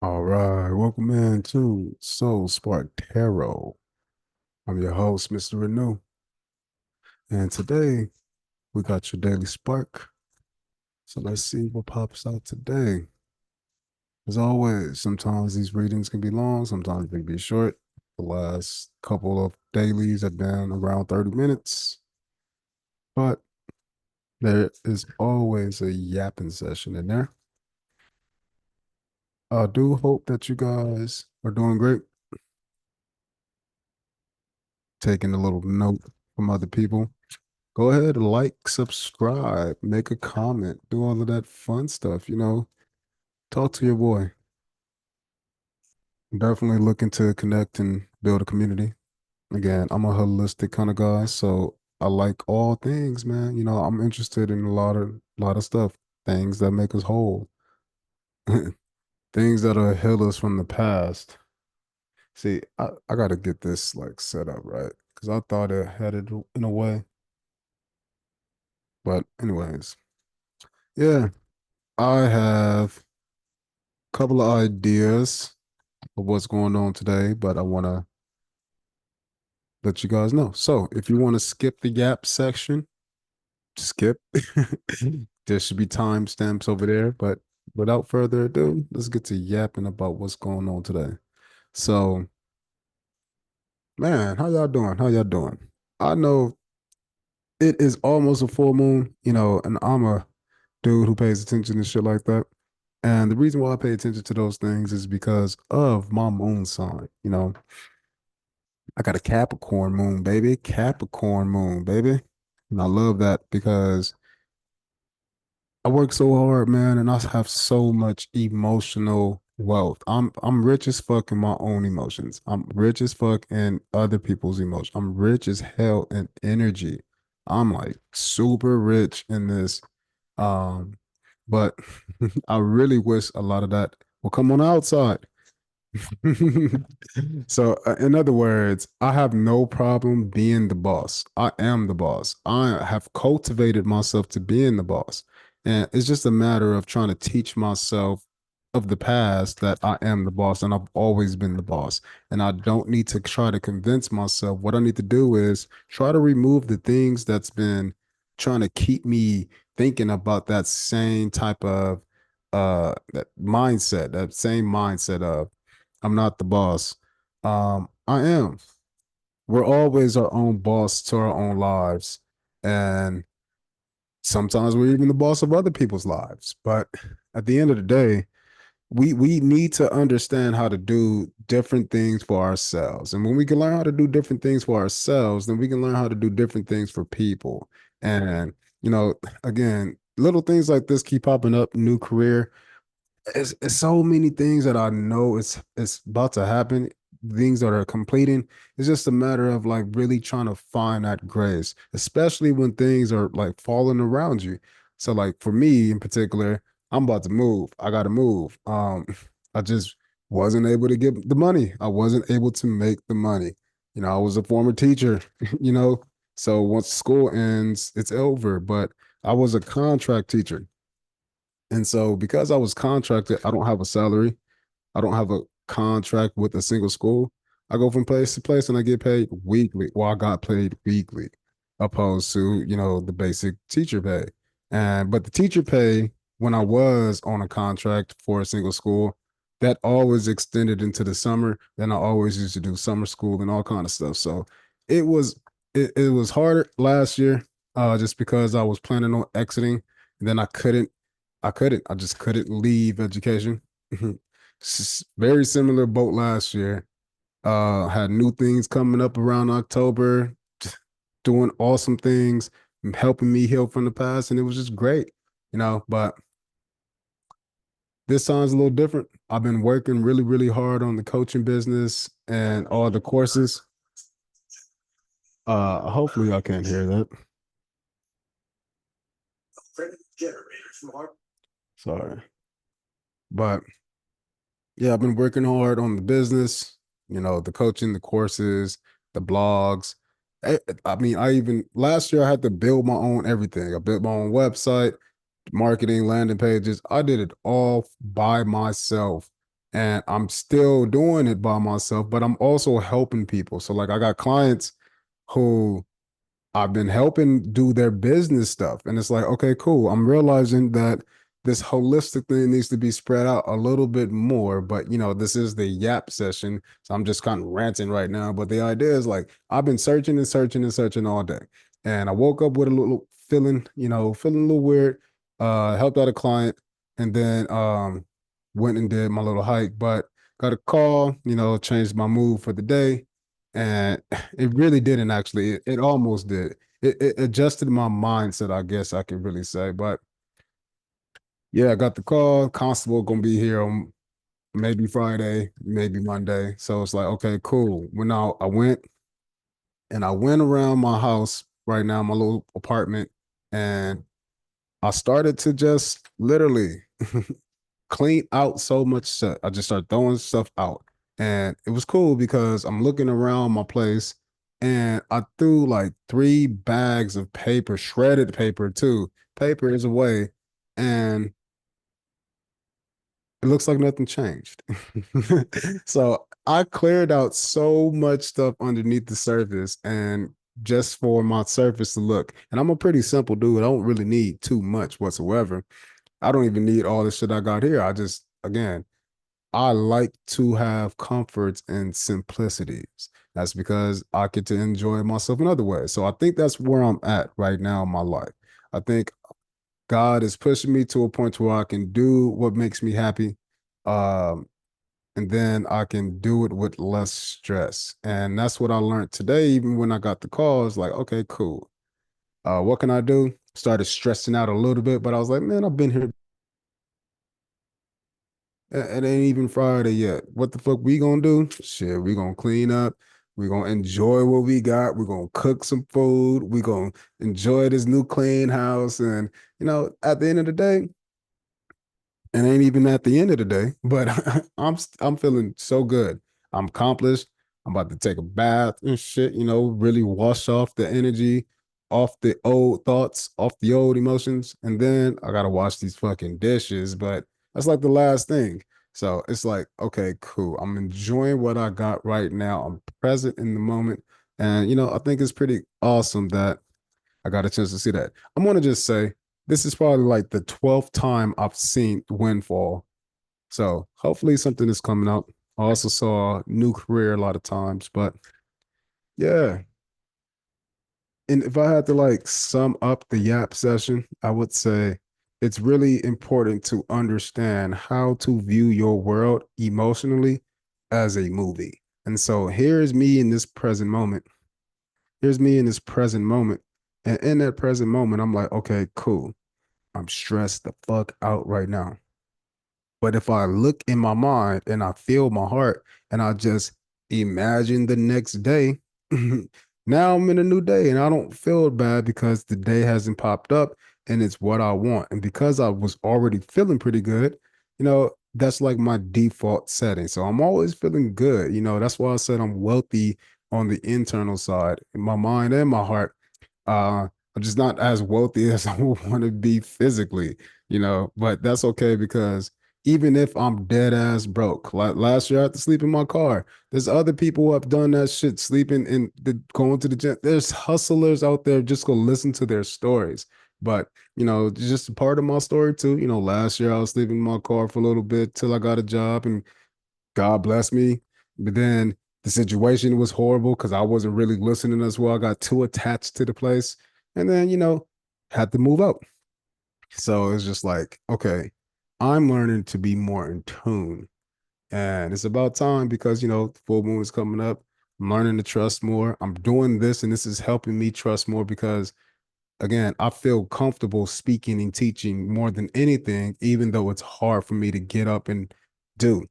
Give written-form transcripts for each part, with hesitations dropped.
All right, welcome in to Soul Spark Tarot. I'm your host, Mr. Renew, and today we got your daily spark. So let's see what pops out today. As always, sometimes these readings can be long, sometimes they can be short. The last couple of dailies have been around 30 minutes, but there is always a yapping session in there. I do hope that you guys are doing great, taking a little note from other people. Go ahead, like, subscribe, make a comment, do all of that fun stuff. Talk to your boy. I'm definitely looking to connect and build a community. Again, I'm a holistic kind of guy, so I like all things, man. I'm interested in a lot of stuff, things that make us whole, things that'll heal us from the past. See, I gotta get this like set up right because I thought it had it in a way. But anyways, yeah, I have a couple of ideas of what's going on today, but I want to let you guys know. So if you want to skip the gap section, skip. There should be timestamps over there. But without further ado, let's get to yapping about what's going on today. So, man, how y'all doing? How y'all doing? I know it is almost a full moon, and I'm a dude who pays attention to shit like that. And the reason why I pay attention to those things is because of my moon sign. I got a Capricorn moon, baby. Capricorn moon, baby. And I love that because I work so hard, man, and I have so much emotional wealth. I'm rich as fuck in my own emotions. I'm rich as fuck in other people's emotions. I'm rich as hell in energy. I'm like super rich in this. Um, but I really wish a lot of that will come on the outside. So, in other words, I have no problem being the boss. I am the boss. I have cultivated myself to being the boss. And it's just a matter of trying to teach myself of the past that I am the boss and I've always been the boss. And I don't need to try to convince myself. What I need to do is try to remove the things that's been trying to keep me thinking about that same type of that same mindset of I'm not the boss. I am. We're always our own boss to our own lives. And sometimes we're even the boss of other people's lives. But at the end of the day, we need to understand how to do different things for ourselves. And when we can learn how to do different things for ourselves, then we can learn how to do different things for people. And, again, little things like this keep popping up, new career, it's so many things that I know it's about to happen, things that are completing. It's just a matter of like really trying to find that grace, especially when things are like falling around you. So like for me in particular, I'm about to move. I gotta move. I just wasn't able to get the money. I wasn't able to make the money. I was a former teacher, you know. So once school ends, it's over. But I was a contract teacher. And so because I was contracted, I don't have a salary. I don't have a contract with a single school. I go from place to place and I get paid weekly. Well, I got paid weekly opposed to, the basic teacher pay. But the teacher pay when I was on a contract for a single school, that always extended into the summer. Then I always used to do summer school and all kind of stuff. So it was it was harder last year, just because I was planning on exiting. And then I just couldn't leave education. Very similar boat last year. Had new things coming up around October, doing awesome things, helping me heal from the past, and it was just great, But this time's a little different. I've been working really, really hard on the coaching business and all the courses. Hopefully I can't hear that. Sorry. But yeah, I've been working hard on the business, the coaching, the courses, the blogs. I mean, I even last year I had to build my own everything. I built my own website, marketing, landing pages. I did it all by myself. and I'm still doing it by myself, but I'm also helping people. So like I got clients who I've been helping do their business stuff. And it's like, okay, cool. I'm realizing that this holistic thing needs to be spread out a little bit more. But, this is the yap session. So I'm just kind of ranting right now. But the idea is like, I've been searching and searching and searching all day. And I woke up with a little feeling, feeling a little weird, helped out a client, and then went and did my little hike. But got a call, changed my mood for the day, and it really didn't actually. It almost did. It adjusted my mindset, I guess I could really say. But yeah, I got the call. Constable gonna be here on maybe Friday, maybe Monday. So it's like, okay, cool. When I went around my house right now, my little apartment, and I started to just literally clean out so much stuff. I just started throwing stuff out. And it was cool because I'm looking around my place and I threw like 3 bags of paper, shredded paper too. Paper is away. And it looks like nothing changed. So I cleared out so much stuff underneath the surface and just for my surface to look. And I'm a pretty simple dude. I don't really need too much whatsoever. I don't even need all the shit I got here. I just, again, I like to have comforts and simplicities. That's because I get to enjoy myself in other ways. So I think that's where I'm at right now in my life. I think God is pushing me to a point where I can do what makes me happy. Um, and then I can do it with less stress. And that's what I learned today, even when I got the call. It's like, okay, cool. What can I do? Started stressing out a little bit, but I was like, man, I've been here. It ain't even Friday yet. What the fuck we gonna do? Shit, we gonna clean up. We gonna enjoy what we got. We gonna cook some food. We gonna enjoy this new clean house. And at the end of the day, it ain't even at the end of the day, but I'm feeling so good. I'm accomplished. I'm about to take a bath and shit, really wash off the energy, off the old thoughts, off the old emotions. And then I gotta wash these fucking dishes, but that's like the last thing. So it's like, okay, cool. I'm enjoying what I got right now. I'm present in the moment. And I think it's pretty awesome that I got a chance to see that. I'm gonna just say this is probably like the 12th time I've seen Windfall. So hopefully something is coming out. I also saw New Career a lot of times, but yeah. And if I had to like sum up the Yap session, I would say it's really important to understand how to view your world emotionally as a movie. And so here's me in this present moment. Here's me in this present moment. And in that present moment, I'm like, okay, cool. I'm stressed the fuck out right now. But if I look in my mind and I feel my heart and I just imagine the next day, now I'm in a new day and I don't feel bad because the day hasn't popped up and it's what I want. And because I was already feeling pretty good, that's like my default setting. So I'm always feeling good. That's why I said I'm wealthy on the internal side, in my mind and my heart. I'm just not as wealthy as I would want to be physically, but that's okay because even if I'm dead ass broke, like last year I had to sleep in my car. There's other people who have done that shit, sleeping in going to the gym. There's hustlers out there, just go listen to their stories. But just a part of my story too. Last year I was sleeping in my car for a little bit till I got a job, and God bless me. But then the situation was horrible because I wasn't really listening as well. I got too attached to the place, and then had to move out. So it's just like, okay, I'm learning to be more in tune. And it's about time because, the full moon is coming up. I'm learning to trust more. I'm doing this, and this is helping me trust more because, again, I feel comfortable speaking and teaching more than anything, even though it's hard for me to get up and do.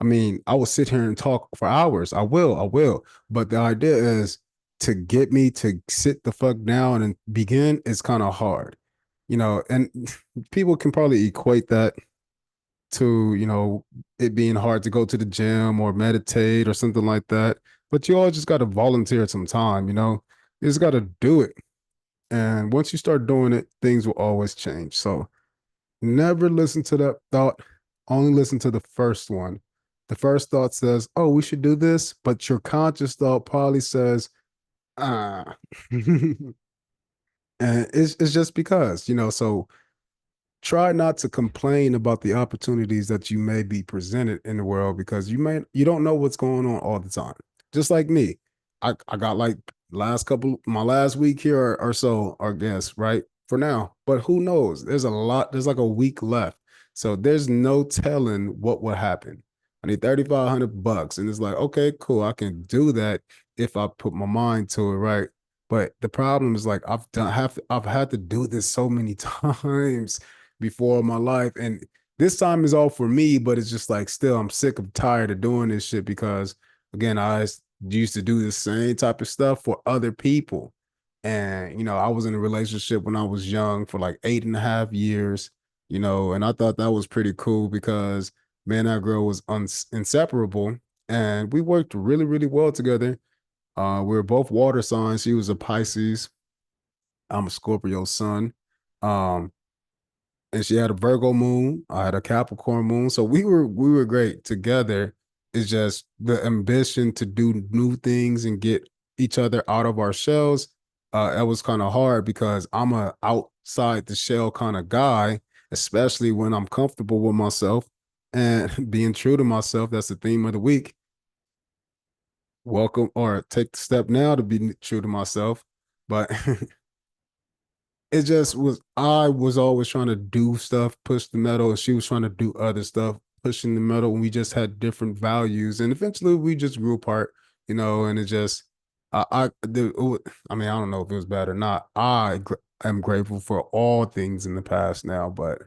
I mean, I will sit here and talk for hours. I will. But the idea is to get me to sit the fuck down and begin is kind of hard, and people can probably equate that to, it being hard to go to the gym or meditate or something like that. But you all just got to volunteer some time, you just got to do it. And once you start doing it, things will always change. So never listen to that thought, only listen to the first one. The first thought says, "Oh, we should do this," but your conscious thought probably says, "Ah," and it's just because, so try not to complain about the opportunities that you may be presented in the world because you don't know what's going on all the time. Just like me, I got like my last week here or so, I guess, right, for now, but who knows, there's like a week left, so there's no telling what will happen. I need $3,500 and it's like, okay, cool, I can do that if I put my mind to it, right? But the problem is, like, I've had to do this so many times before in my life. And this time is all for me, but it's just like still I'm sick of tired of doing this shit because again, used to do the same type of stuff for other people. And I was in a relationship when I was young for like 8.5 years, and I thought that was pretty cool because man, that girl was inseparable and we worked really, really well together. We were both water signs. She was a Pisces. I'm a Scorpio sun. Um, and she had a Virgo moon. I had a Capricorn moon. So we were great together. It's just the ambition to do new things and get each other out of our shells. That was kind of hard because I'm a outside the shell kind of guy, especially when I'm comfortable with myself and being true to myself. That's the theme of the week. Welcome or take the step now to be true to myself. But it just was I was always trying to do stuff, push the metal, and she was trying to do other stuff, pushing the metal, and we just had different values. And eventually we just grew apart, and it just I mean, I don't know if it was bad or not. Am grateful for all things in the past now, but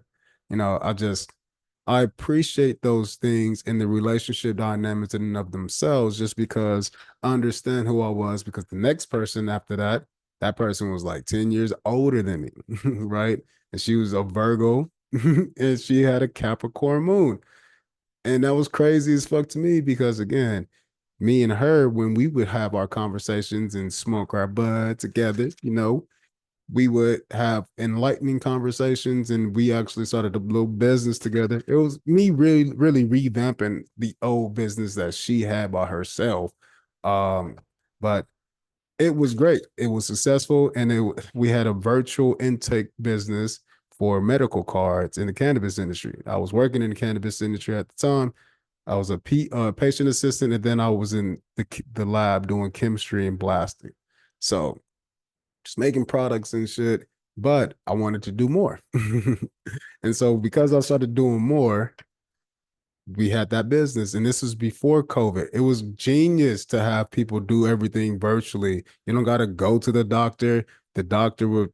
I appreciate those things in the relationship dynamics in and of themselves just because I understand who I was because the next person after that person was like 10 years older than me, right? And she was a Virgo and she had a Capricorn moon. And that was crazy as fuck to me because, again, me and her, when we would have our conversations and smoke our bud together, we would have enlightening conversations and we actually started a little business together. It was me really, really revamping the old business that she had by herself. But it was great. It was successful, and we had a virtual intake business for medical cards in the cannabis industry. I was working in the cannabis industry at the time. I was a patient assistant, and then I was in the lab doing chemistry and blasting. So just making products and shit. But I wanted to do more, and so because I started doing more, we had that business, and this was before COVID. It was genius to have people do everything virtually. You don't got to go to the doctor will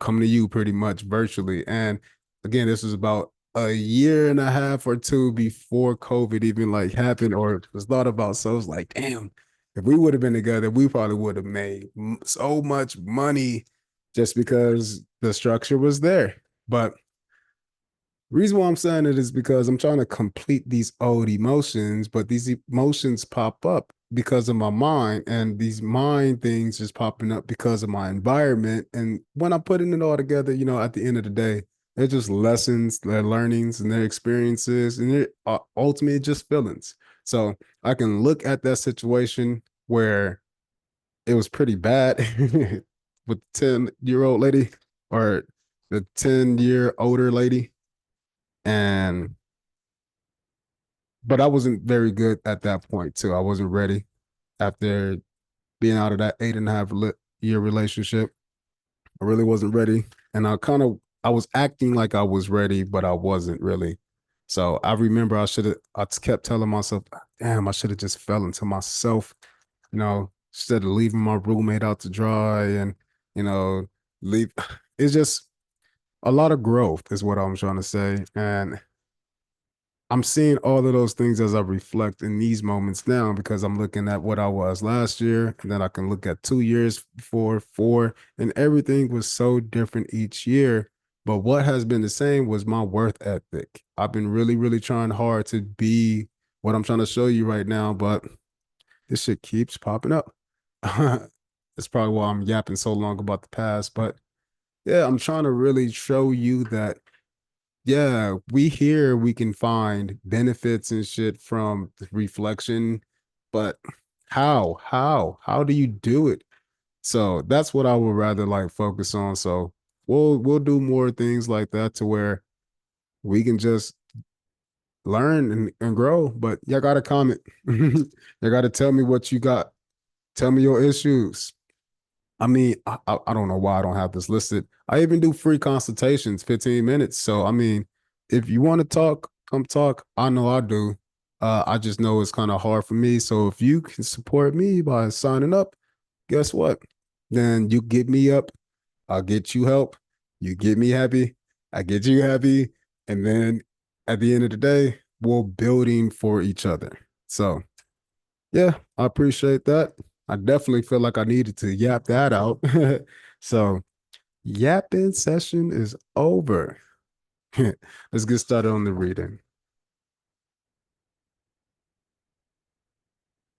come to you pretty much virtually. And again, this was about a year and a half or two before COVID even like happened or was thought about. So it's like, damn, if we would have been together, we probably would have made so much money just because the structure was there. But reason why I'm saying it is because I'm trying to complete these old emotions, but these emotions pop up because of my mind, and these mind things just popping up because of my environment. And when I'm putting it all together, at the end of the day, they're just lessons, their learnings, and their experiences, and they're ultimately just feelings. So I can look at that situation where it was pretty bad with the 10-year-old lady or the 10-year older lady and but I wasn't very good at that point too. I wasn't ready after being out of that 8.5 year relationship. I really wasn't ready, and I was acting like I was ready, but I wasn't really. So I remember I kept telling myself, "Damn, I should have just fell into myself," instead of leaving my roommate out to dry and you know leave. It's just a lot of growth, is what I'm trying to say, and I'm seeing all of those things as I reflect in these moments now because I'm looking at what I was last year, and then I can look at 2 years before, four, and everything was so different each year. But what has been the same was my worth ethic. I've been really, really trying hard to be what I'm trying to show you right now, but this shit keeps popping up. That's probably why I'm yapping so long about the past. But yeah, I'm trying to really show you that yeah, we hear we can find benefits and shit from reflection, but how do you do it? So that's what I would rather like focus on. So we'll do more things like that to where we can just learn and grow. But y'all gotta comment. You gotta tell me what you got. Tell me your issues. I mean, I don't know why I don't have this listed. I even do free consultations, 15 minutes. So I mean, if you want to talk, come talk. I know I do. I just know it's kind of hard for me. So if you can support me by signing up, guess what? Then you get me up, I'll get you help. You get me happy, I get you happy. And then at the end of the day, we're building for each other. So yeah, I appreciate that. I definitely feel like I needed to yap that out. So yapping session is over. Let's get started on the reading.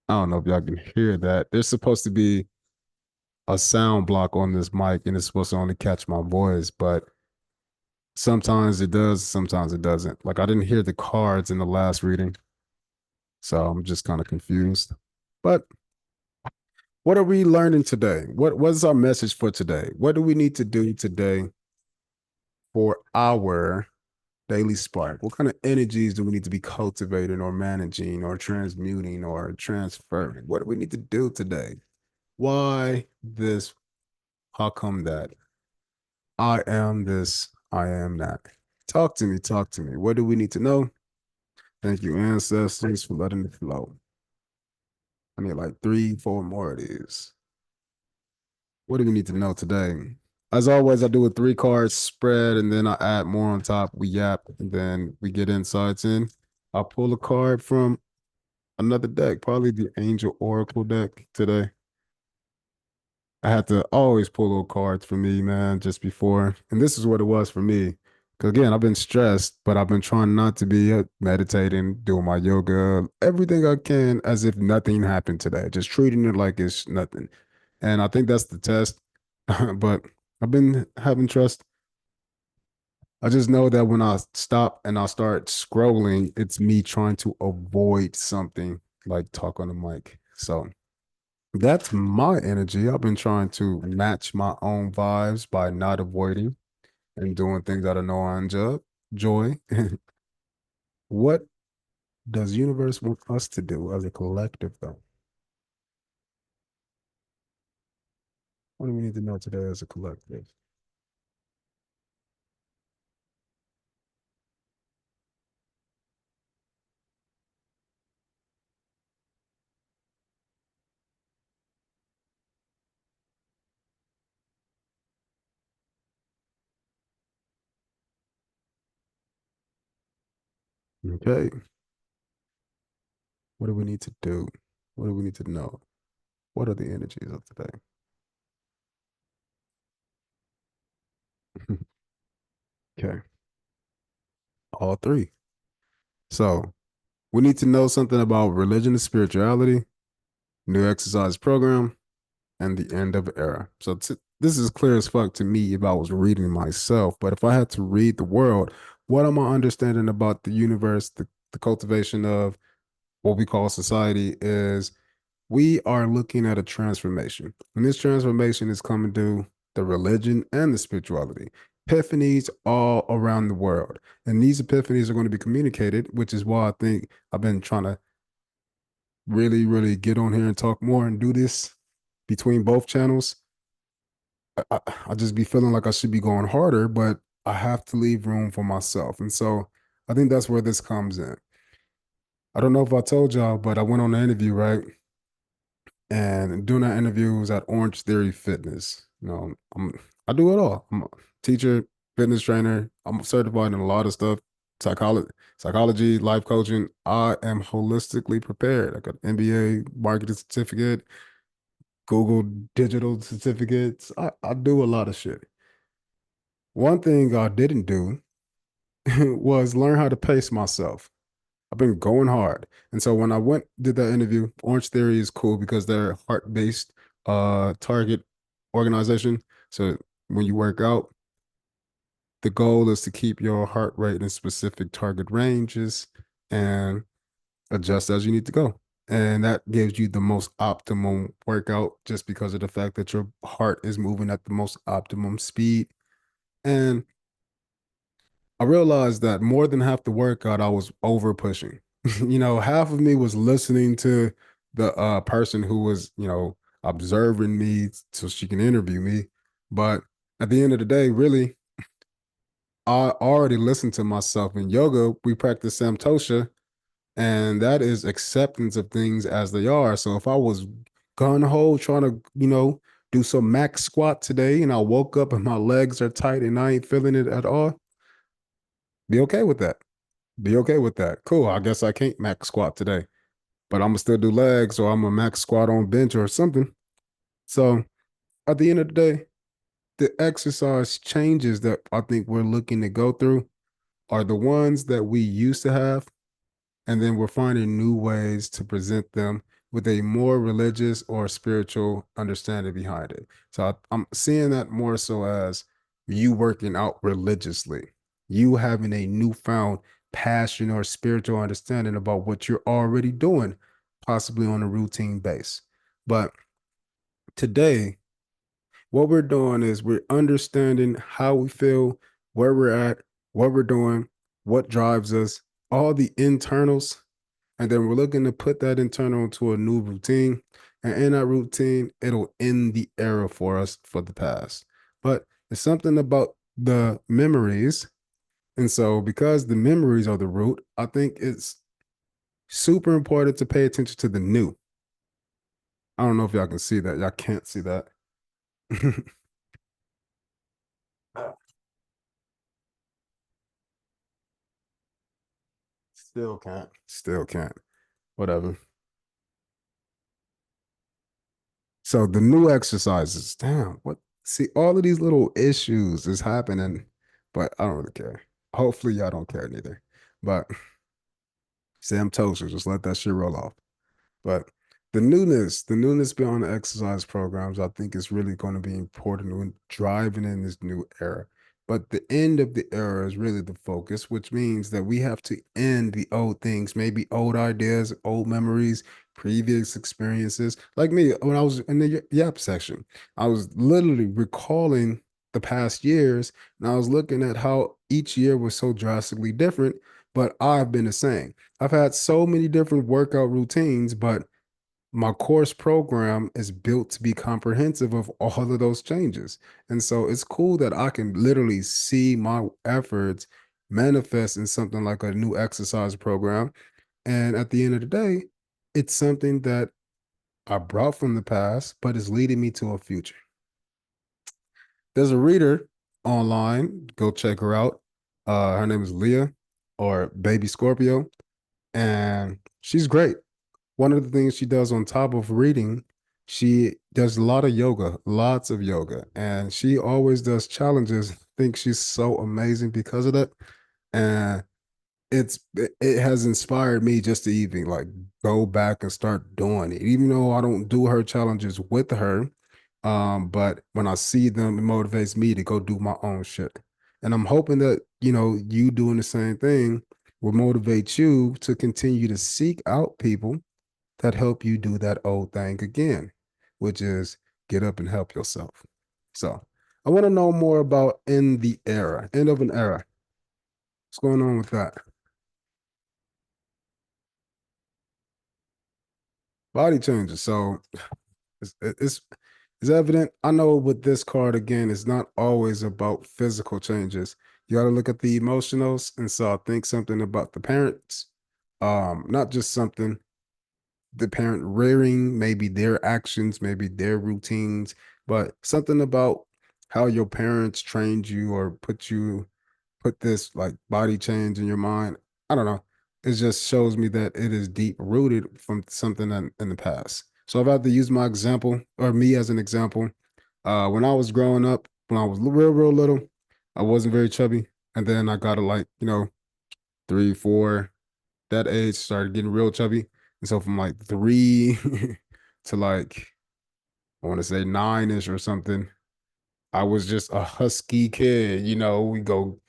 I don't know if y'all can hear that. There's supposed to be a sound block on this mic and it's supposed to only catch my voice, but sometimes it does, sometimes it doesn't. Like I didn't hear the cards in the last reading, so I'm just kind of confused. But what are we learning today? What is our message for today? What do we need to do today for our daily spark? What kind of energies do we need to be cultivating or managing or transmuting or transferring? What do we need to do today? Why this? How come that? I am this, I am that. Talk to me, talk to me. What do we need to know? Thank you, ancestors, for letting it flow. I need like three, four more of these. What do we need to know today? As always, I do a three card spread and then I add more on top. We yap and then we get insights in. I'll pull a card from another deck, probably the Angel Oracle deck today. I had to always pull little cards for me, man, just before. And this is what it was for me. Because again, I've been stressed, but I've been trying not to be meditating, doing my yoga, everything I can as if nothing happened today, just treating it like it's nothing. And I think that's the test. But I've been having trust. I just know that when I stop and I start scrolling, it's me trying to avoid something like talk on the mic. So that's my energy. I've been trying to match my own vibes by not avoiding and doing things that I know I enjoy. Joy. What does universe want us to do as a collective, though? What do we need to know today as a collective? Okay. What do we need to do? What do we need to know? What are the energies of today? Okay. All three. So we need to know something about religion and spirituality, new exercise program, and the end of era. So this is clear as fuck to me if I was reading myself. But if I had to read the world, what am I understanding about the universe, the cultivation of what we call society is we are looking at a transformation. And this transformation is coming to the religion and the spirituality. Epiphanies all around the world. And these epiphanies are going to be communicated, which is why I think I've been trying to really, really get on here and talk more and do this between both channels. I just be feeling like I should be going harder, but I have to leave room for myself. And so I think that's where this comes in. I don't know if I told y'all, but I went on an interview, right? And doing that interview was at Orange Theory Fitness. I do it all. I'm a teacher, fitness trainer. I'm certified in a lot of stuff, psychology, life coaching. I am holistically prepared. I got MBA, marketing certificate, Google digital certificates. I do a lot of shit. One thing I didn't do was learn how to pace myself. I've been going hard. And so when I went did that interview, Orange Theory is cool because they're heart-based target organization. So when you work out, The goal is to keep your heart rate in specific target ranges and adjust as you need to go. And that gives you the most optimum workout just because of the fact that your heart is moving at the most optimum speed. And I realized that more than half the workout, I was over pushing. Half of me was listening to the person who was, observing me so she can interview me. But at the end of the day, really, I already listened to myself. In yoga, we practice samtosha, and that is acceptance of things as they are. So if I was gun ho trying to, do some max squat today, and I woke up and my legs are tight and I ain't feeling it at all, be okay with that. Be okay with that. Cool. I guess I can't max squat today, but I'm gonna still do legs or I'm gonna max squat on bench or something. So at the end of the day, the exercise changes that I think we're looking to go through are the ones that we used to have, and then we're finding new ways to present them with a more religious or spiritual understanding behind it. So I'm seeing that more so as you working out religiously, you having a newfound passion or spiritual understanding about what you're already doing, possibly on a routine base. But today, what we're doing is we're understanding how we feel, where we're at, what we're doing, what drives us, all the internals, and then we're looking to put that internal into a new routine. And in that routine, it'll end the era for us for the past. But it's something about the memories. And so, because the memories are the root, I think it's super important to pay attention to the new. I don't know if y'all can see that. Y'all can't see that. Still can't. Still can't. Whatever. So the new exercises, damn, what? See, all of these little issues is happening, but I don't really care. Hopefully, y'all don't care neither. But Sam Toaster, just let that shit roll off. But the newness beyond the exercise programs, I think is really going to be important when driving in this new era. But the end of the era is really the focus, which means that we have to end the old things, maybe old ideas, old memories, previous experiences. Like me, when I was in the Yap section, I was literally recalling the past years, and I was looking at how each year was so drastically different, but I've been the same. I've had so many different workout routines, but my course program is built to be comprehensive of all of those changes. And so it's cool that I can literally see my efforts manifest in something like a new exercise program. And at the end of the day, it's something that I brought from the past, but is leading me to a future. There's a reader online. Go check her out. Her name is Leah or Baby Scorpio, and she's great. One of the things she does on top of reading, she does a lot of yoga, lots of yoga, and she always does challenges. I think she's so amazing because of that. And it has inspired me just to even like go back and start doing it, even though I don't do her challenges with her. But when I see them, it motivates me to go do my own shit. And I'm hoping that, you doing the same thing will motivate you to continue to seek out people that help you do that old thing again, which is get up and help yourself. So I want to know more about in the era, end of an era. What's going on with that? Body changes. So it's evident. I know with this card again, it's not always about physical changes. You got to look at the emotionals, and so I think something about the parents, not just something the parent rearing, maybe their actions, maybe their routines, but something about how your parents trained you or put this like body change in your mind. I don't know. It just shows me that it is deep rooted from something in the past. So if I have to use my example or me as an example, when I was growing up, when I was real little, I wasn't very chubby. And then I got to like, 3, 4, that age started getting real chubby. And so from like 3 to like, I want to say 9-ish or something, I was just a husky kid. We go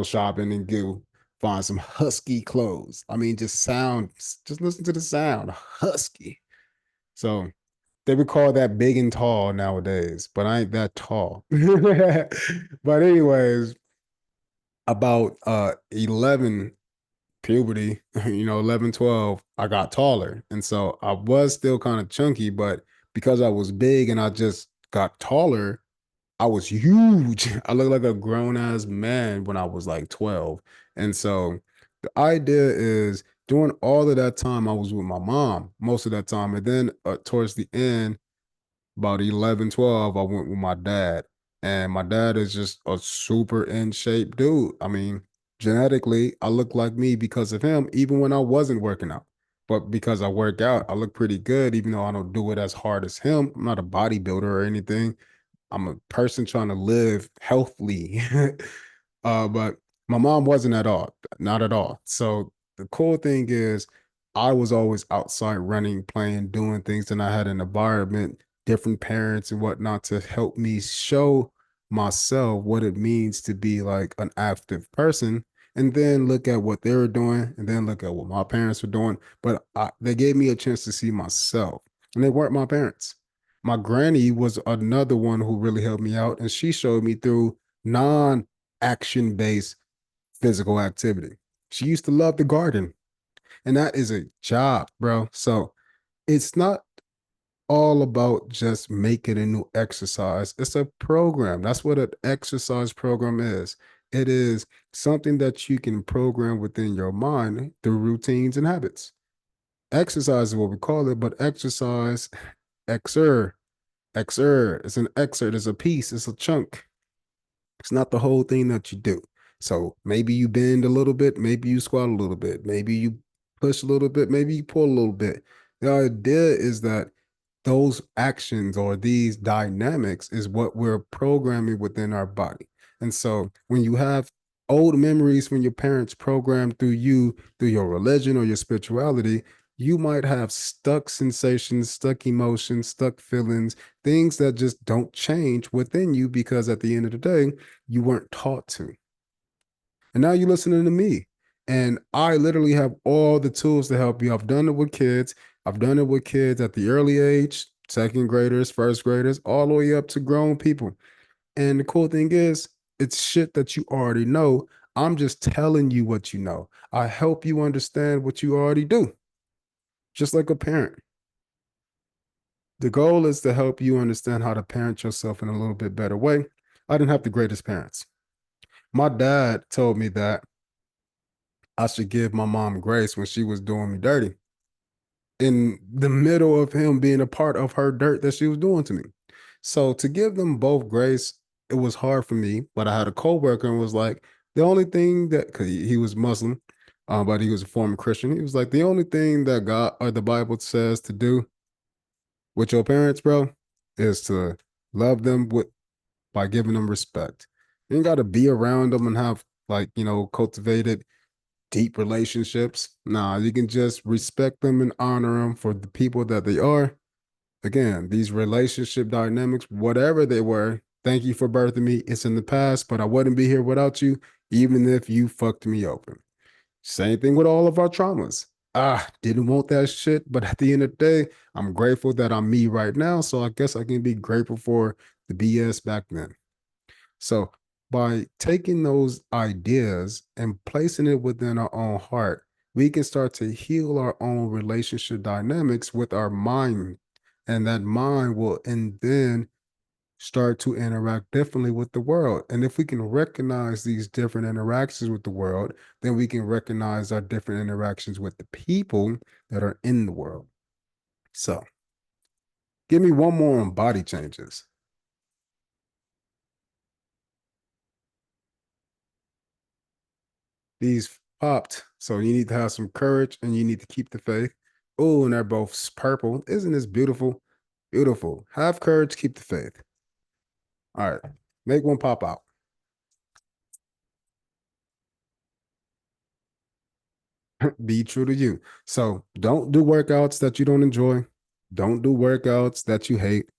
shopping and go find some husky clothes. I mean, just listen to the sound, husky. So they would call that big and tall nowadays, but I ain't that tall. But anyways, about 11 puberty, 11, 12, I got taller. And so I was still kind of chunky, but because I was big and I just got taller, I was huge. I looked like a grown ass man when I was like 12. And so the idea is during all of that time, I was with my mom most of that time. And then towards the end, about 11, 12, I went with my dad. And my dad is just a super in shape dude. I mean, genetically, I look like me because of him, even when I wasn't working out. But because I work out, I look pretty good, even though I don't do it as hard as him. I'm not a bodybuilder or anything. I'm a person trying to live healthily. But my mom wasn't at all, not at all. So the cool thing is, I was always outside running, playing, doing things, and I had an environment, different parents and whatnot to help me show myself what it means to be like an active person. And then look at what they were doing, and then look at what my parents were doing. But they gave me a chance to see myself, and they weren't my parents. My granny was another one who really helped me out, and she showed me through non action based physical activity. She used to love the garden, and that is a job, bro. So it's not all about just making a new exercise. It's a program. That's what an exercise program is. It is something that you can program within your mind through routines and habits. Exercise is what we call it, but exercise, exer, exer, it's an excerpt, it's a piece, it's a chunk. It's not the whole thing that you do. So maybe you bend a little bit, maybe you squat a little bit, maybe you push a little bit, maybe you pull a little bit. The idea is that those actions or these dynamics is what we're programming within our body. And so when you have old memories when your parents programmed through you, through your religion or your spirituality, you might have stuck sensations, stuck emotions, stuck feelings, things that just don't change within you because at the end of the day, you weren't taught to. And now you're listening to me. And I literally have all the tools to help you. I've done it with kids. I've done it with kids at the early age, second graders, first graders, all the way up to grown people. And the cool thing is, it's shit that you already know. I'm just telling you what you know. I help you understand what you already do, just like a parent. The goal is to help you understand how to parent yourself in a little bit better way. I didn't have the greatest parents. My dad told me that I should give my mom grace when she was doing me dirty in the middle of him being a part of her dirt that she was doing to me. So to give them both grace, it was hard for me. But I had a coworker and was like, the only thing that, because he was Muslim, but he was a former Christian, he was like, the only thing that God or the Bible says to do with your parents, bro, is to love them with by giving them respect. You ain't got to be around them and have like cultivated deep relationships. Nah, you can just respect them and honor them for the people that they are. Again, these relationship dynamics, whatever they were, thank you for birthing me. It's in the past, but I wouldn't be here without you, even if you fucked me open. Same thing with all of our traumas. Didn't want that shit, but at the end of the day, I'm grateful that I'm me right now. So I guess I can be grateful for the BS back then. So by taking those ideas and placing it within our own heart, we can start to heal our own relationship dynamics with our mind. And that mind will and then start to interact differently with the world. And if we can recognize these different interactions with the world, then we can recognize our different interactions with the people that are in the world. So give me one more on body changes. These popped. So you need to have some courage and you need to keep the faith. Oh, and they're both purple. Isn't this beautiful? Beautiful. Have courage, keep the faith. All right. Make one pop out. Be true to you. So don't do workouts that you don't enjoy. Don't do workouts that you hate.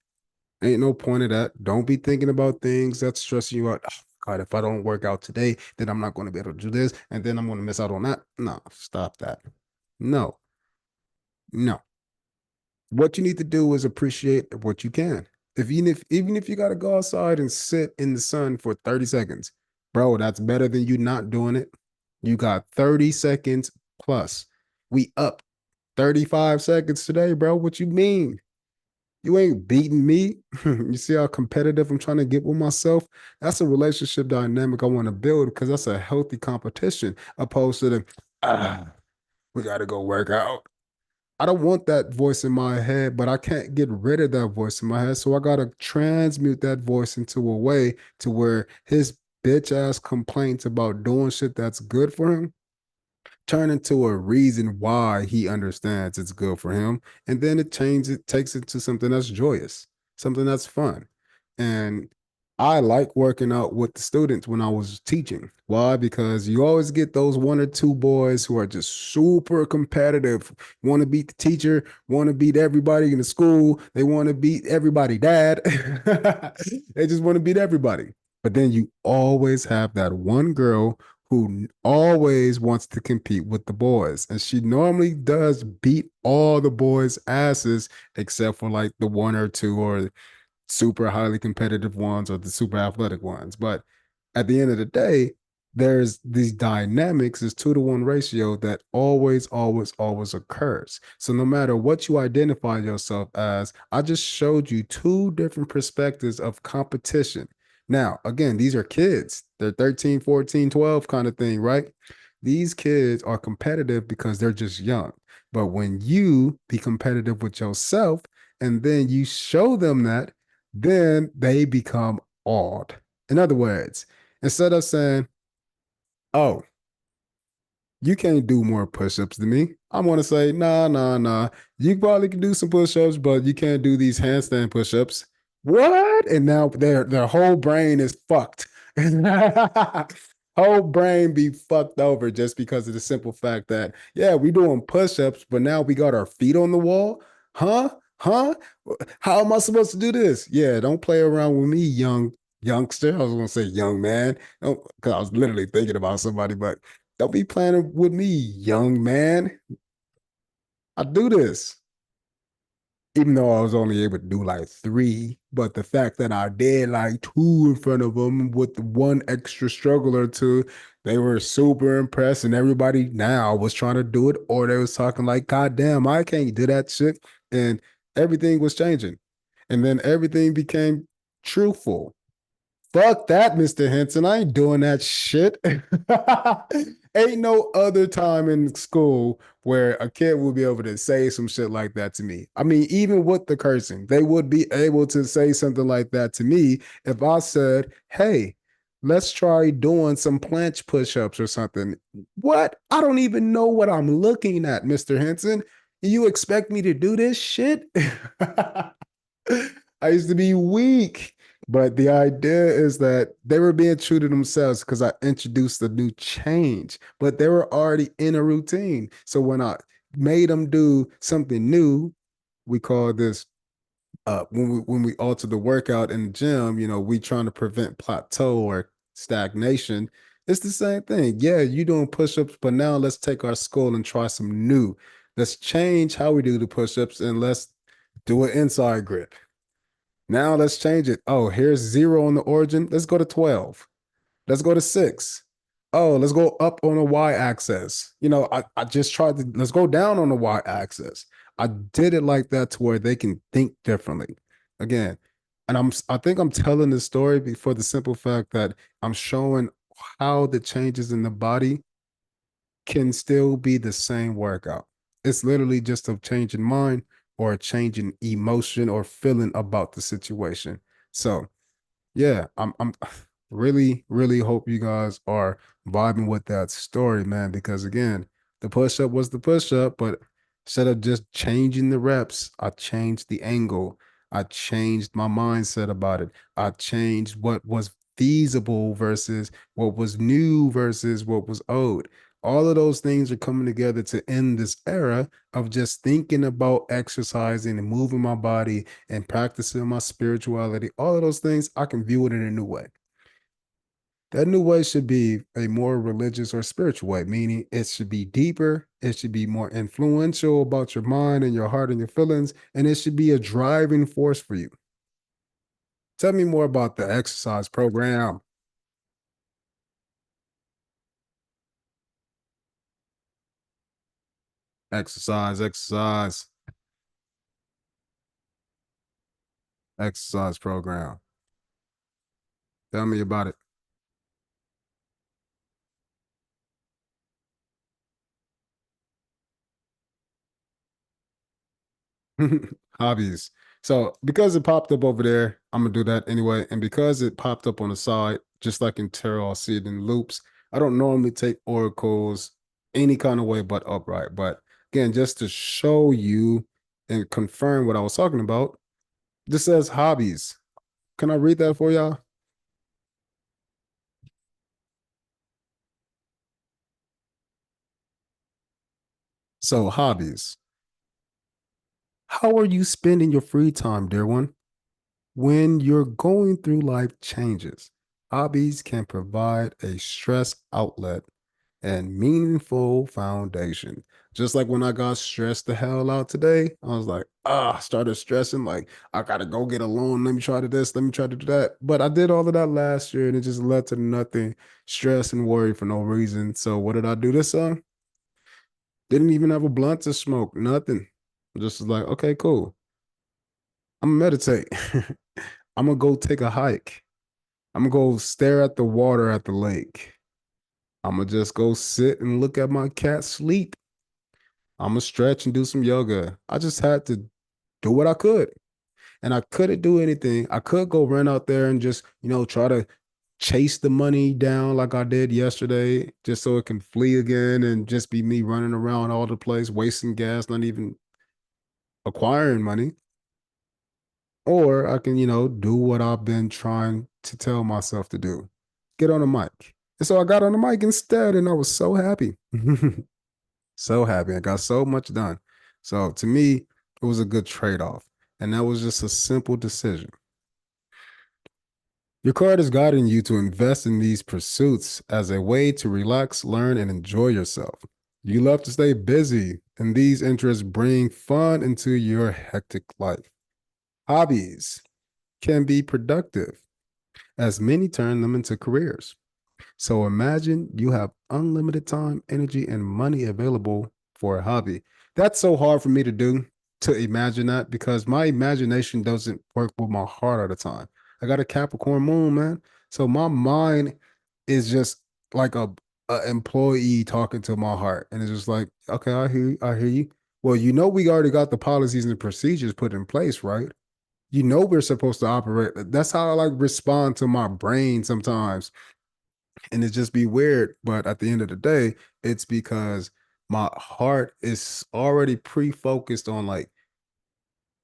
Ain't no point of that. Don't be thinking about things that's stressing you out. Oh, God, if I don't work out today, then I'm not going to be able to do this, and then I'm going to miss out on that. No, stop that. No, no. What you need to do is appreciate what you can. If you gotta go outside and sit in the sun for 30 seconds, bro, that's better than you not doing it. You got 30 seconds plus. We up 35 seconds today, bro. What you mean? You ain't beating me. You see how competitive I'm trying to get with myself? That's a relationship dynamic I want to build because that's a healthy competition opposed to the we gotta go work out. I don't want that voice in my head, but I can't get rid of that voice in my head. So I gotta transmute that voice into a way to where his bitch ass complaints about doing shit that's good for him turn into a reason why he understands it's good for him. And then it changes, it takes it to something that's joyous, something that's fun. And I like working out with the students when I was teaching. Why? Because you always get those one or two boys who are just super competitive, want to beat the teacher, want to beat everybody in the school. They want to beat everybody, dad. They just want to beat everybody. But then you always have that one girl who always wants to compete with the boys. And she normally does beat all the boys' asses, except for like the one or two or super highly competitive ones or the super athletic ones. But at the end of the day, there's these dynamics, this 2-to-1 ratio that always, always, always occurs. So no matter what you identify yourself as, I just showed you two different perspectives of competition. Now, again, these are kids. They're 13, 14, 12 kind of thing, right? These kids are competitive because they're just young. But when you be competitive with yourself and then you show them that, then they become awed. In other words, instead of saying, oh, you can't do more push-ups than me. I'm gonna say, nah, nah, nah. You probably can do some push-ups, but you can't do these handstand push-ups. What? And now their whole brain is fucked. Whole brain be fucked over just because of the simple fact that, yeah, we doing push-ups, but now we got our feet on the wall. Huh? Huh? How am I supposed to do this? Yeah, don't play around with me, youngster. I was gonna say young man. Because I was literally thinking about somebody, but don't be playing with me, young man. I do this. Even though I was only able to do like three, but the fact that I did like two in front of them with one extra struggle or two, they were super impressed. And everybody now was trying to do it, or they was talking like, God damn, I can't do that shit. And everything was changing. And then everything became truthful. Fuck that, Mr. Henson. I ain't doing that shit. Ain't no other time in school where a kid will be able to say some shit like that to me. I mean, even with the cursing, they would be able to say something like that to me if I said, hey, let's try doing some planche push-ups or something. What? I don't even know what I'm looking at, Mr. Henson. You expect me to do this shit? I used to be weak. But the idea is that they were being true to themselves because I introduced a new change, but they were already in a routine. So when I made them do something new, we call this when we alter the workout in the gym, we trying to prevent plateau or stagnation. It's the same thing. Yeah, you doing push-ups, but now let's take our skull and try some new. Let's change how we do the push-ups and let's do an inside grip. Now let's change it. Oh, here's 0 on the origin. Let's go to 12. Let's go to 6. Oh, let's go up on the y axis. I just tried to, let's go down on the y axis. I did it like that to where they can think differently. Again, and I think I'm telling this story for the simple fact that I'm showing how the changes in the body can still be the same workout. It's literally just a change in mind or a change in emotion or feeling about the situation. So yeah, I'm really, really hope you guys are vibing with that story, man, because again, the push-up was the push-up, but instead of just changing the reps, I changed the angle. I changed my mindset about it. I changed what was feasible versus what was new versus what was old. All of those things are coming together to end this era of just thinking about exercising and moving my body and practicing my spirituality. All of those things, I can view it in a new way. That new way should be a more religious or spiritual way, meaning it should be deeper, it should be more influential about your mind and your heart and your feelings, and it should be a driving force for you. Tell me more about the exercise program. Exercise, exercise, exercise program. Tell me about it. Hobbies. So because it popped up over there, I'm gonna do that anyway. And because it popped up on the side, just like in tarot, I'll see it in loops. I don't normally take oracles any kind of way but upright. But again, just to show you and confirm what I was talking about, this says hobbies. Can I read that for y'all? So hobbies. How are you spending your free time, dear one? When you're going through life changes, hobbies can provide a stress outlet and meaningful foundation. Just like when I got stressed the hell out today, I was like, I started stressing, like, I gotta go get a loan. Let me try to this, let me try to do that. But I did all of that last year and it just led to nothing, stress and worry for no reason. So what did I do this song? Didn't even have a blunt to smoke, nothing. Just was like, okay, cool. I'm gonna meditate. I'm gonna go take a hike. I'm gonna go stare at the water at the lake. I'm gonna just go sit and look at my cat sleep. I'm gonna stretch and do some yoga. I just had to do what I could. And I couldn't do anything. I could go run out there and just, try to chase the money down like I did yesterday, just so it can flee again and just be me running around all the place, wasting gas, not even acquiring money. Or I can, do what I've been trying to tell myself to do, get on a mic. And so I got on the mic instead, and I was so happy. So happy. I got so much done. So to me, it was a good trade off. And that was just a simple decision. Your card is guiding you to invest in these pursuits as a way to relax, learn, and enjoy yourself. You love to stay busy, and these interests bring fun into your hectic life. Hobbies can be productive, as many turn them into careers. So imagine you have unlimited time, energy, and money available for a hobby. That's so hard for me to do, to imagine that, because my imagination doesn't work with my heart all the time. I got a Capricorn moon, man. So my mind is just like a employee talking to my heart. And it's just like, okay, I hear you. I hear you. Well, we already got the policies and procedures put in place, right? We're supposed to operate. That's how I like respond to my brain sometimes, and it just be weird. But at the end of the day, it's because my heart is already pre-focused on like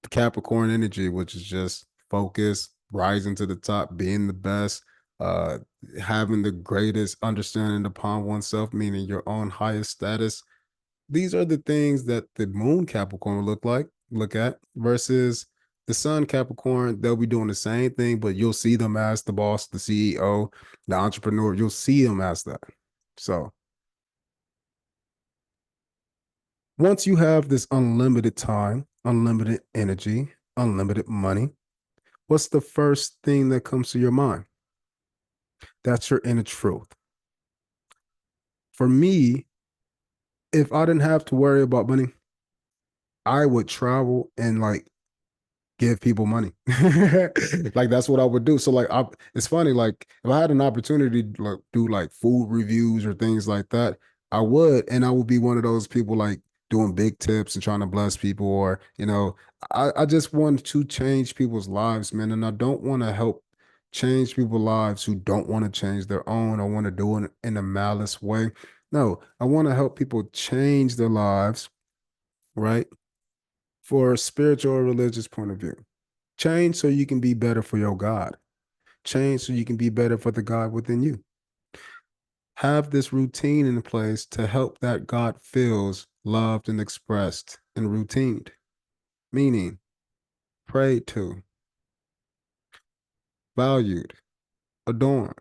the Capricorn energy, which is just focus, rising to the top, being the best, uh, having the greatest understanding upon oneself, meaning your own highest status. These are the things that the moon Capricorn look at versus the sun Capricorn. They'll be doing the same thing, but you'll see them as the boss, the CEO, the entrepreneur. You'll see them as that. So once you have this unlimited time, unlimited energy, unlimited money, what's the first thing that comes to your mind? That's your inner truth. For me, if I didn't have to worry about money, I would travel and like give people money. Like that's what I would do. So like it's funny, like if I had an opportunity to like, do like food reviews or things like that, I would, and I would be one of those people like doing big tips and trying to bless people, or I just want to change people's lives, man. And I don't want to help change people's lives who don't want to change their own or want to do it in a malice way. No, I want to help people change their lives, right? For a spiritual or religious point of view. Change so you can be better for your God. Change so you can be better for the God within you. have this routine in place to help that God feels loved and expressed and routined, meaning prayed to, valued, adorned.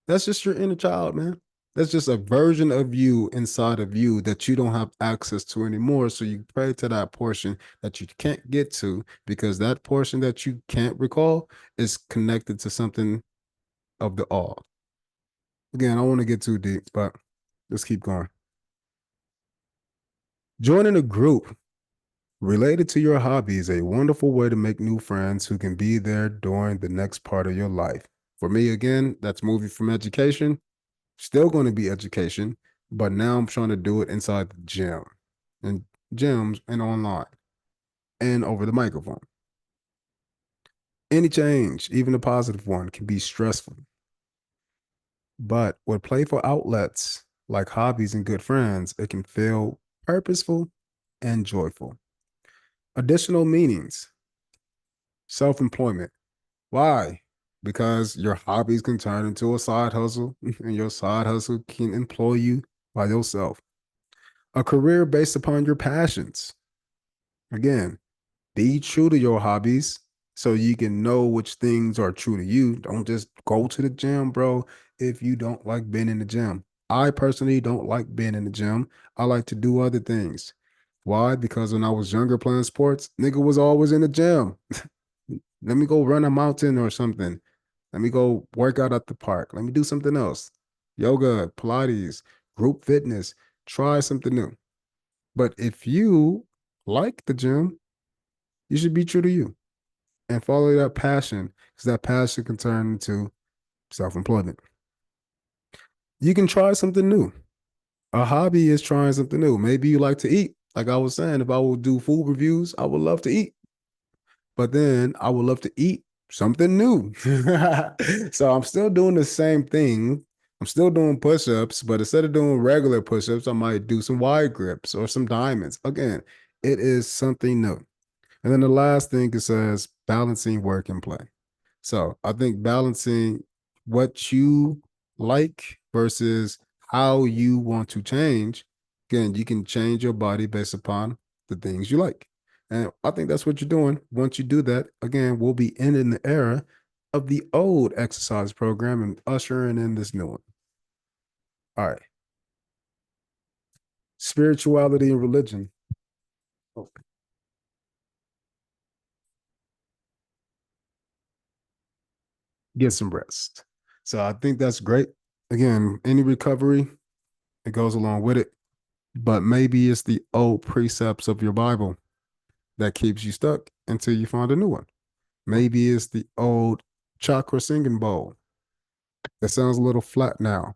That's just your inner child, man. That's just a version of you inside of you that you don't have access to anymore. So you pray to that portion that you can't get to because that portion that you can't recall is connected to something of the all. Again, I don't want to get too deep, but let's keep going. Joining a group related to your hobby is a wonderful way to make new friends who can be there during the next part of your life. For me, again, that's moving from education, still going to be education, but now I'm trying to do it inside the gym and gyms and online and over the microphone. Any change, even a positive one, can be stressful. But with playful outlets like hobbies and good friends, it can feel purposeful and joyful. Additional meanings: self employment. Why? Because your hobbies can turn into a side hustle, and your side hustle can employ you by yourself. A career based upon your passions. Again, be true to your hobbies so you can know which things are true to you. Don't just go to the gym, bro, if you don't like being in the gym. I personally don't like being in the gym. I like to do other things. Why? Because when I was younger playing sports, nigga was always in the gym. Let me go run a mountain or something. Let me go work out at the park. Let me do something else. Yoga, Pilates, group fitness. Try something new. But if you like the gym, you should be true to you and follow that passion because that passion can turn into self employment. You can try something new. A hobby is trying something new. Maybe you like to eat. Like I was saying, if I would do food reviews, I would love to eat. But then I would love to eat something new. So I'm still doing the same thing. I'm still doing push ups, but instead of doing regular push ups, I might do some wide grips or some diamonds. Again, it is something new. And then the last thing it says balancing work and play. So I think balancing what you like versus how you want to change. Again, you can change your body based upon the things you like. And I think that's what you're doing. Once you do that, again, we'll be ending the era of the old exercise program and ushering in this new one. All right. Spirituality and religion. Oh, get some rest. So I think that's great. Again, any recovery, it goes along with it. But maybe it's the old precepts of your Bible that keeps you stuck until you find a new one. Maybe it's the old chakra singing bowl that sounds a little flat now,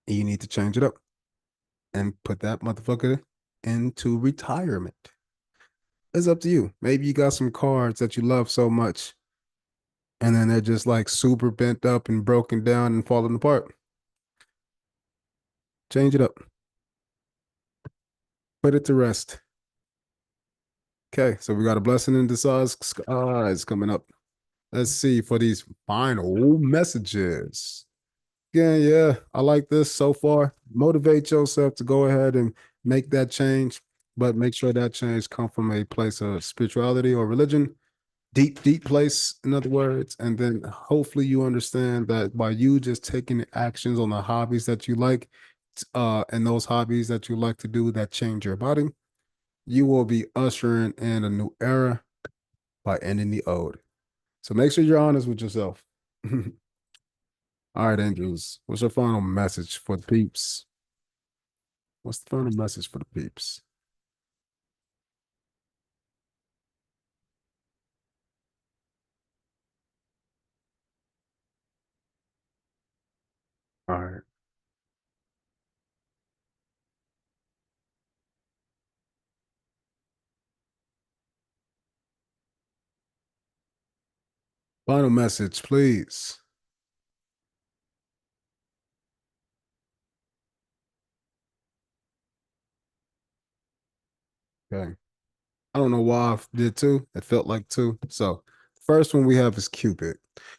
and you need to change it up and put that motherfucker into retirement. It's up to you. Maybe you got some cards that you love so much, and then they're just like super bent up and broken down and falling apart. Change it up. Put it to rest. Okay, so we got a blessing in disguise coming up. Let's see for these final messages. Yeah, I like this so far. Motivate yourself to go ahead and make that change, but make sure that change come from a place of spirituality or religion, deep, deep place, in other words. And then hopefully you understand that by you just taking actions on the hobbies that you like, and those hobbies that you like to do that change your body, you will be ushering in a new era by ending the old. So make sure you're honest with yourself. All right, Andrews, what's your final message for the peeps? What's the final message for the peeps? All right. Final message, please. Okay. I don't know why I did two. It felt like two. So, first one we have is Cupid.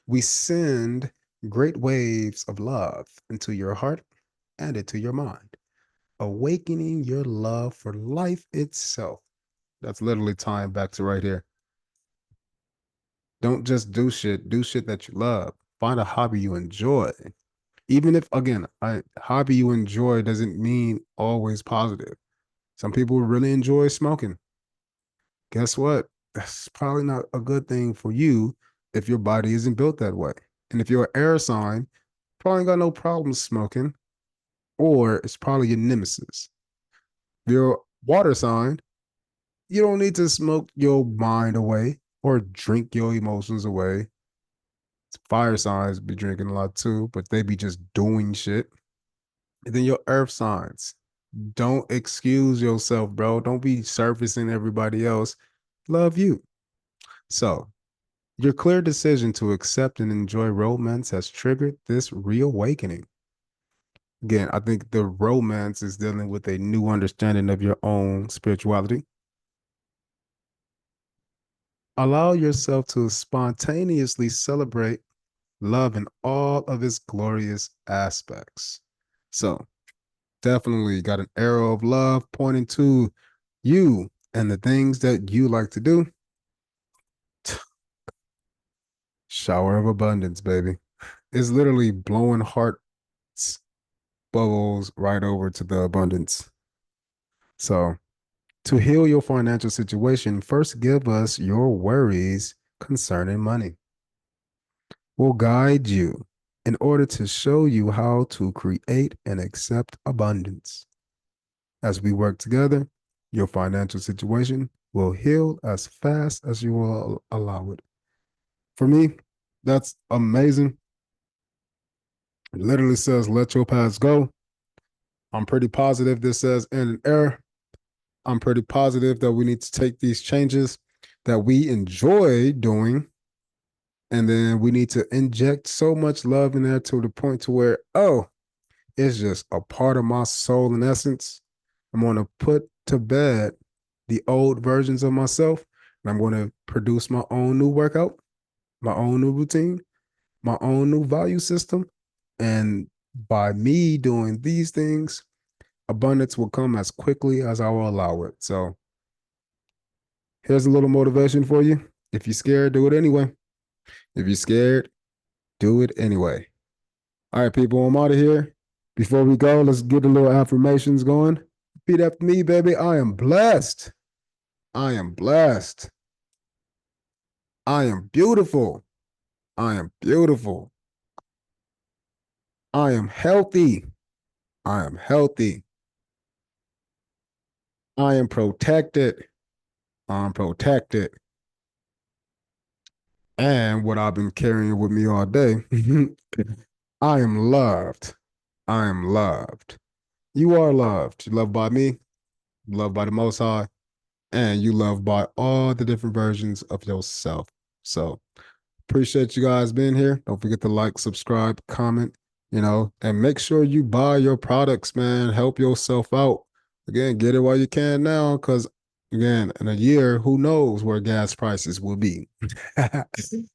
We send great waves of love into your heart and into your mind, awakening your love for life itself. That's literally tying back to right here. Don't just do shit that you love. Find a hobby you enjoy. Even if, again, a hobby you enjoy doesn't mean always positive. Some people really enjoy smoking. Guess what? That's probably not a good thing for you if your body isn't built that way. And if you're an air sign, probably got no problem smoking, or it's probably your nemesis. If you're a water sign, you don't need to smoke your mind away or drink your emotions away. Fire signs be drinking a lot too, but they be just doing shit. And then your earth signs. Don't excuse yourself, bro. Don't be surfacing everybody else. Love you. So, your clear decision to accept and enjoy romance has triggered this reawakening. Again, I think the romance is dealing with a new understanding of your own spirituality. Allow yourself to spontaneously celebrate love in all of its glorious aspects. So, definitely got an arrow of love pointing to you and the things that you like to do. Shower of abundance, baby. It's literally blowing heart bubbles right over to the abundance. So, to heal your financial situation, first give us your worries concerning money. We'll guide you in order to show you how to create and accept abundance. As we work together, your financial situation will heal as fast as you will allow it. For me, that's amazing. It literally says, let your past go. I'm pretty positive this says end an error. I'm pretty positive that we need to take these changes that we enjoy doing, and then we need to inject so much love in there to the point to where, oh, it's just a part of my soul and essence. I'm going to put to bed the old versions of myself, and I'm going to produce my own new workout, my own new routine, my own new value system. And by me doing these things, abundance will come as quickly as I will allow it. So here's a little motivation for you. If you're scared, do it anyway. If you're scared, do it anyway. All right, people, I'm out of here. Before we go, let's get a little affirmations going. Repeat after me, baby. I am blessed. I am blessed. I am beautiful. I am beautiful. I am healthy. I am healthy. I am protected. I'm protected. And what I've been carrying with me all day, I am loved. I am loved. You are loved. You're loved by me, loved by the Most High, and you loved by all the different versions of yourself. So appreciate you guys being here. Don't forget to like, subscribe, comment, and make sure you buy your products, man. Help yourself out. Again, get it while you can now, because again, in a year, who knows where gas prices will be.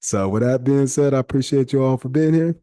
So with that being said, I appreciate you all for being here.